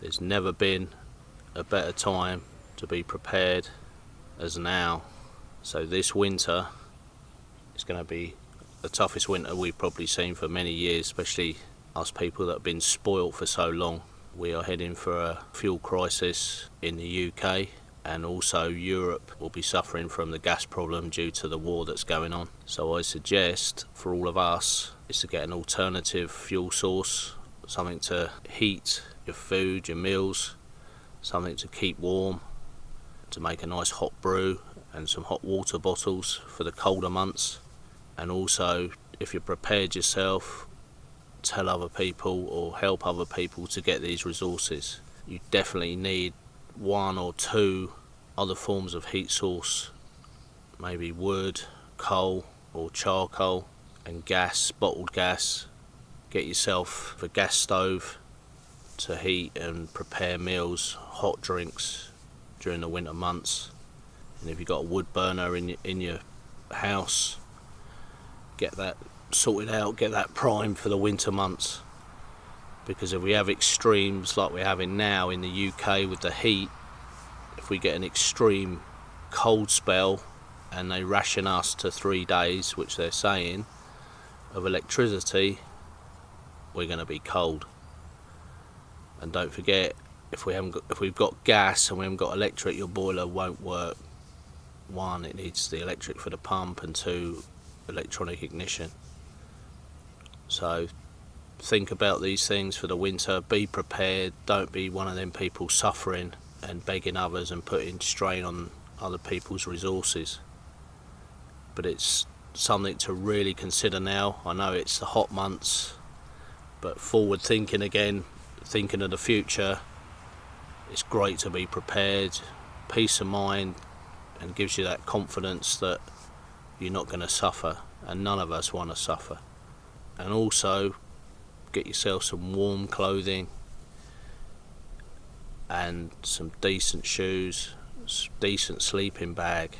There's never been a better time to be prepared as now. So this winter is going to be the toughest winter we've probably seen for many years, especially us people that have been spoilt for so long. We are heading for a fuel crisis in the UK, and also Europe will be suffering from the gas problem due to the war that's going on. So I suggest for all of us is to get an alternative fuel source, something to heat your food, your meals, something to keep warm, to make a nice hot brew, and some hot water bottles for the colder months. And also, if you're prepared yourself, tell other people or help other people to get these resources. You definitely need one or two other forms of heat source, maybe wood, coal or charcoal, and gas, bottled gas. Get yourself a gas stove to heat and prepare meals, hot drinks during the winter months. And if you've got a wood burner in your house, get that sorted out, get that primed for the winter months. Because if we have extremes like we're having now in the UK with the heat, if we get an extreme cold spell and they ration us to 3 days, which they're saying, of electricity, we're going to be cold. And don't forget, if we've got gas and we haven't got electric, your boiler won't work. One, it needs the electric for the pump, and two, electronic ignition. So think about these things for the winter. Be prepared. Don't be one of them people suffering and begging others and putting strain on other people's resources. But it's something to really consider now. I know it's the hot months, but forward thinking again, thinking of the future, it's great to be prepared. Peace of mind, and gives you that confidence that you're not going to suffer, and none of us want to suffer. And also get yourself some warm clothing and some decent shoes, decent sleeping bag.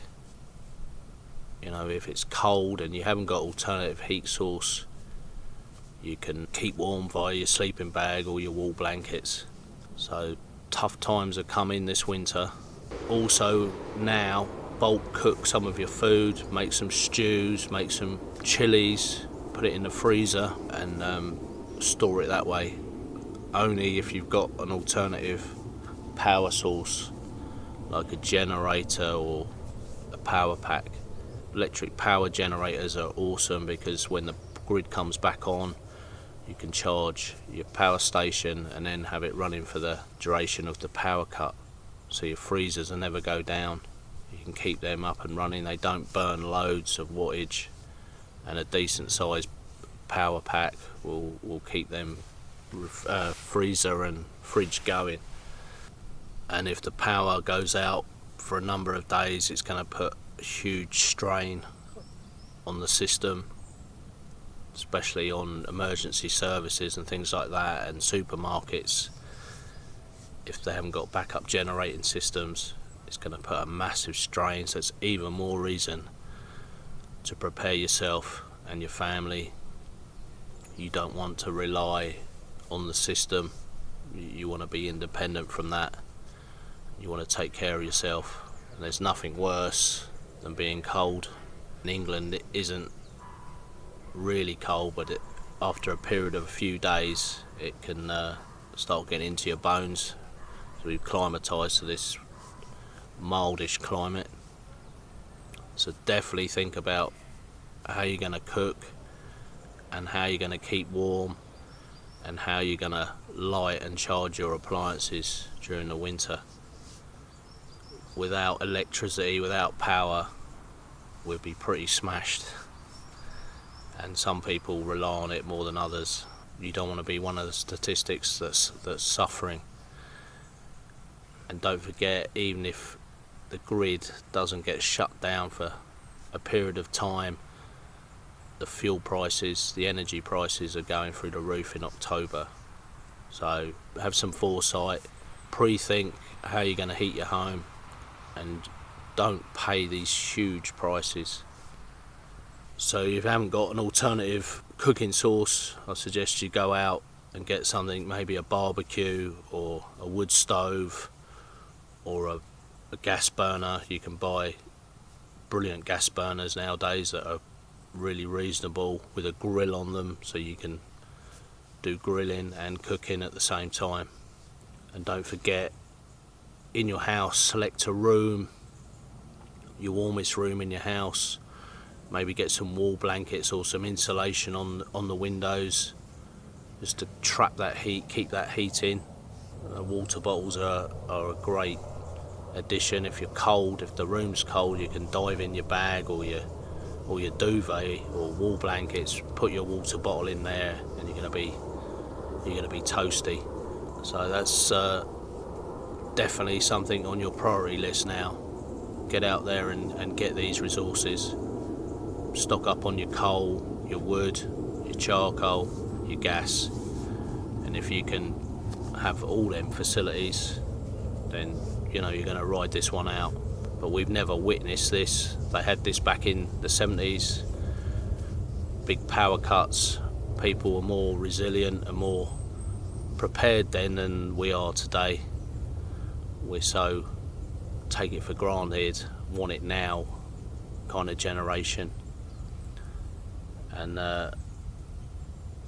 You know, if it's cold and you haven't got alternative heat source, you can keep warm via your sleeping bag or your wool blankets. So tough times are coming this winter. Also now, bulk cook some of your food, make some stews, make some chilies, put it in the freezer and store it that way. Only if you've got an alternative power source like a generator or a power pack. Electric power generators are awesome because when the grid comes back on, you can charge your power station and then have it running for the duration of the power cut. So your freezers will never go down. You can keep them up and running. They don't burn loads of wattage, and a decent sized power pack will keep them freezer and fridge going. And if the power goes out for a number of days, it's going to put a huge strain on the system, especially on emergency services and things like that, and supermarkets. If they haven't got backup generating systems, it's going to put a massive strain. So it's even more reason to prepare yourself and your family. You don't want to rely on the system. You want to be independent from that. You want to take care of yourself. And there's nothing worse than being cold. In England it isn't really cold, but after a period of a few days it can start getting into your bones. So we've climatised to this mildish climate. So definitely think about how you're going to cook and how you're going to keep warm and how you're going to light and charge your appliances during the winter. Without electricity, without power, we'd be pretty smashed. And some people rely on it more than others. You don't want to be one of the statistics that's suffering. And don't forget, even if the grid doesn't get shut down for a period of time, the fuel prices, the energy prices are going through the roof in October. So have some foresight, pre-think how you're going to heat your home, and don't pay these huge prices. So if you haven't got an alternative cooking source, I suggest you go out and get something, maybe a barbecue or a wood stove or a gas burner. You can buy brilliant gas burners nowadays that are really reasonable with a grill on them, so you can do grilling and cooking at the same time. And don't forget, in your house, select a room, your warmest room in your house. Maybe get some wall blankets or some insulation on the windows, just to trap that heat, keep that heat in. Water bottles are a great addition. If you're cold, if the room's cold, you can dive in your bag or your duvet or wall blankets, put your water bottle in there, and you're gonna be toasty. So that's definitely something on your priority list now. Get out there and get these resources. Stock up on your coal, your wood, your charcoal, your gas, and if you can have all them facilities, then you're going to ride this one out. But we've never witnessed this. They had this back in the 70s, big power cuts. People were more resilient and more prepared then than we are today. We're so take it for granted, want it now kind of generation. And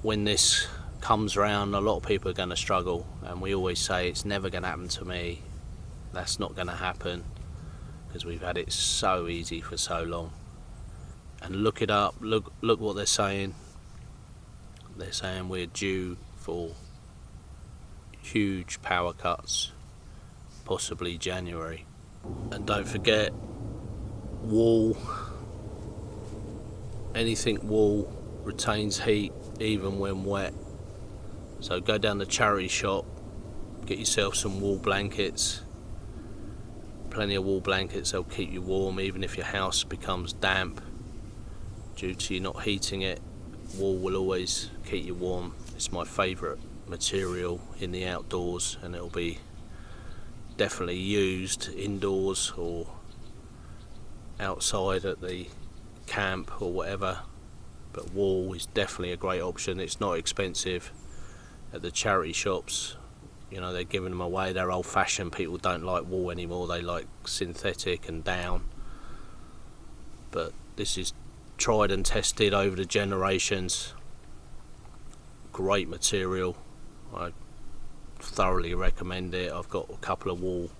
when this comes around, a lot of people are going to struggle, and we always say it's never going to happen to me. That's not going to happen, because we've had it so easy for so long. And look it up, look what they're saying. They're saying we're due for huge power cuts, possibly January. And don't forget, wool, anything wool retains heat even when wet. So go down the charity shop, get yourself some wool blankets. Plenty of wool blankets, they'll keep you warm even if your house becomes damp due to you not heating it. Wool will always keep you warm. It's my favourite material in the outdoors, and it'll be definitely used indoors or outside at the camp or whatever. But wool is definitely a great option. It's not expensive at the charity shops. They're giving them away. They're old-fashioned. People don't like wool anymore. They like synthetic and down. But this is tried and tested over the generations. Great material. I thoroughly recommend it. I've got a couple of wool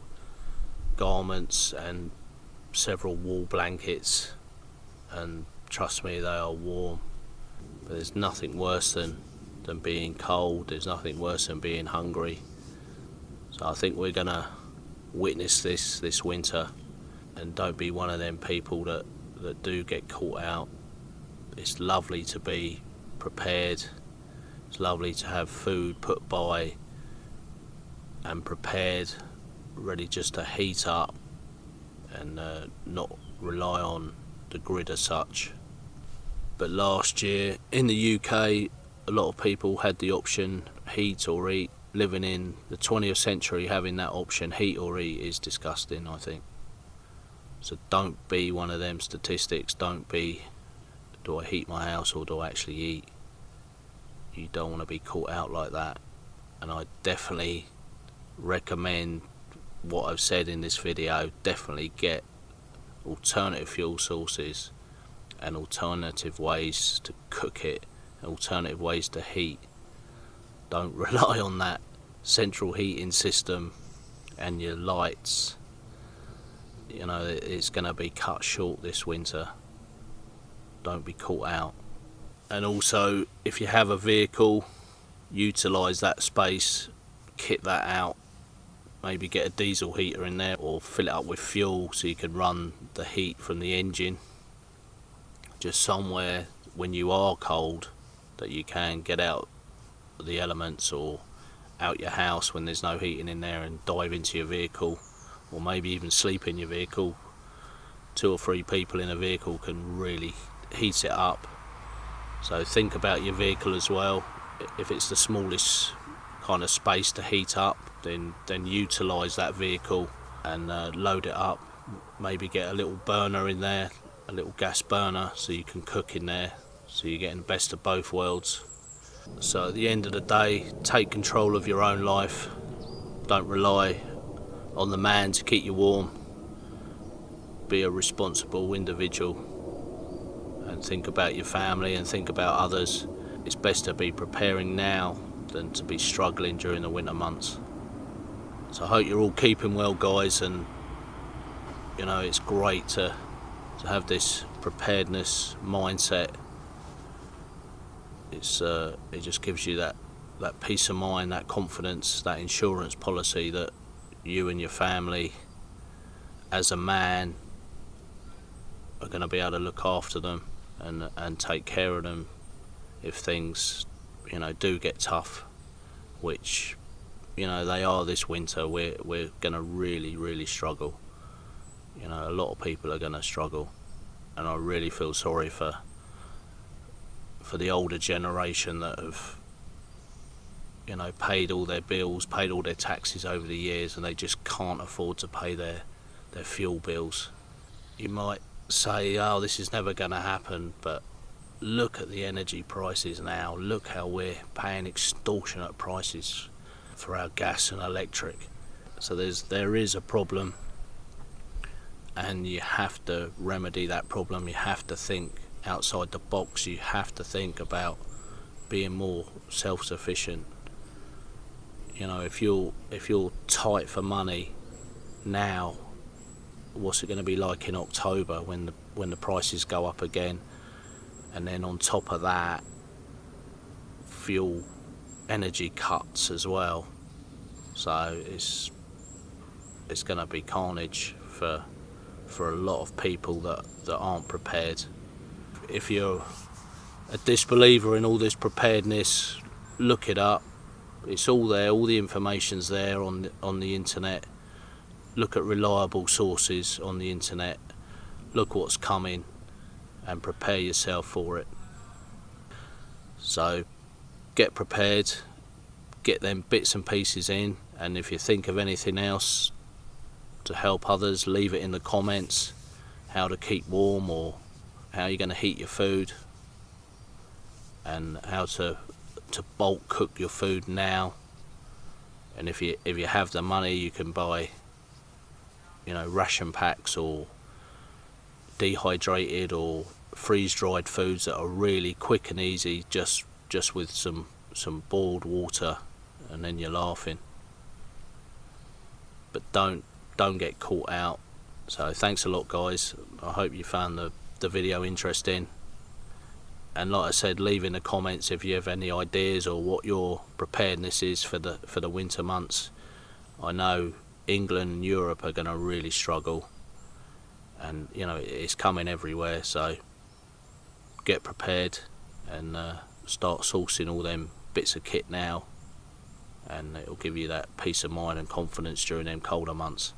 garments and several wool blankets, and trust me, they are warm. But there's nothing worse than being cold. There's nothing worse than being hungry. So I think we're gonna witness this winter, and don't be one of them people that do get caught out. It's lovely to be prepared. It's lovely to have food put by and prepared, ready just to heat up and not rely on the grid as such. But last year in the UK, a lot of people had the option heat or eat. Living in the 20th century, having that option heat or eat is disgusting, I think. So don't be one of them statistics. Don't be, do I heat my house or do I actually eat? You don't want to be caught out like that. And I definitely recommend what I've said in this video. Definitely get alternative fuel sources and alternative ways to cook it, alternative ways to heat. Don't rely on that central heating system and your lights. It's going to be cut short this winter. Don't be caught out. And also, if you have a vehicle, utilise that space, kit that out. Maybe get a diesel heater in there or fill it up with fuel so you can run the heat from the engine. Just somewhere when you are cold that you can get out the elements or out your house when there's no heating in there, and dive into your vehicle, or maybe even sleep in your vehicle. 2 or 3 people in a vehicle can really heat it up. So think about your vehicle as well. If it's the smallest kind of space to heat up, then utilise that vehicle and load it up. Maybe get a little burner in there, a little gas burner, so you can cook in there, so you're getting the best of both worlds. So at the end of the day, take control of your own life. Don't rely on the man to keep you warm. Be a responsible individual and think about your family and think about others. It's best to be preparing now than to be struggling during the winter months. So I hope you're all keeping well, guys, and you know, it's great to have this preparedness mindset. It just gives you that peace of mind, that confidence, that insurance policy that you and your family as a man are going to be able to look after them and take care of them if things, you know, do get tough, which, you know, they are this winter. We're going to really struggle. You know, a lot of people are going to struggle, and I really feel sorry for the older generation that have, you know, paid all their bills, paid all their taxes over the years, and they just can't afford to pay their fuel bills. You might say, oh, this is never going to happen, but look at the energy prices now. Look how we're paying extortionate prices for our gas and electric. So there is a problem, and you have to remedy that problem. You have to think outside the box. You have to think about being more self-sufficient. You know, if you're tight for money now, what's it going to be like in October when the prices go up again? And then on top of that, fuel, energy cuts as well. So it's going to be carnage for a lot of people that aren't prepared. If you're a disbeliever in all this preparedness, look it up. It's all there. All the information's there on the internet. Look at reliable sources on the internet. Look what's coming and prepare yourself for it. So get prepared, get them bits and pieces in, and if you think of anything else to help others, leave it in the comments. How to keep warm, or how you're going to heat your food, and how to bulk cook your food now. And if you have the money, you can buy, you know, ration packs or dehydrated or freeze-dried foods that are really quick and easy, just with some boiled water, and then you're laughing. But don't get caught out. So thanks a lot, guys. I hope you found the video interesting, and like I said, leave in the comments if you have any ideas or what your preparedness is for the winter months. I know England and Europe are going to really struggle, and you know, it's coming everywhere. So get prepared and start sourcing all them bits of kit now, and it'll give you that peace of mind and confidence during them colder months.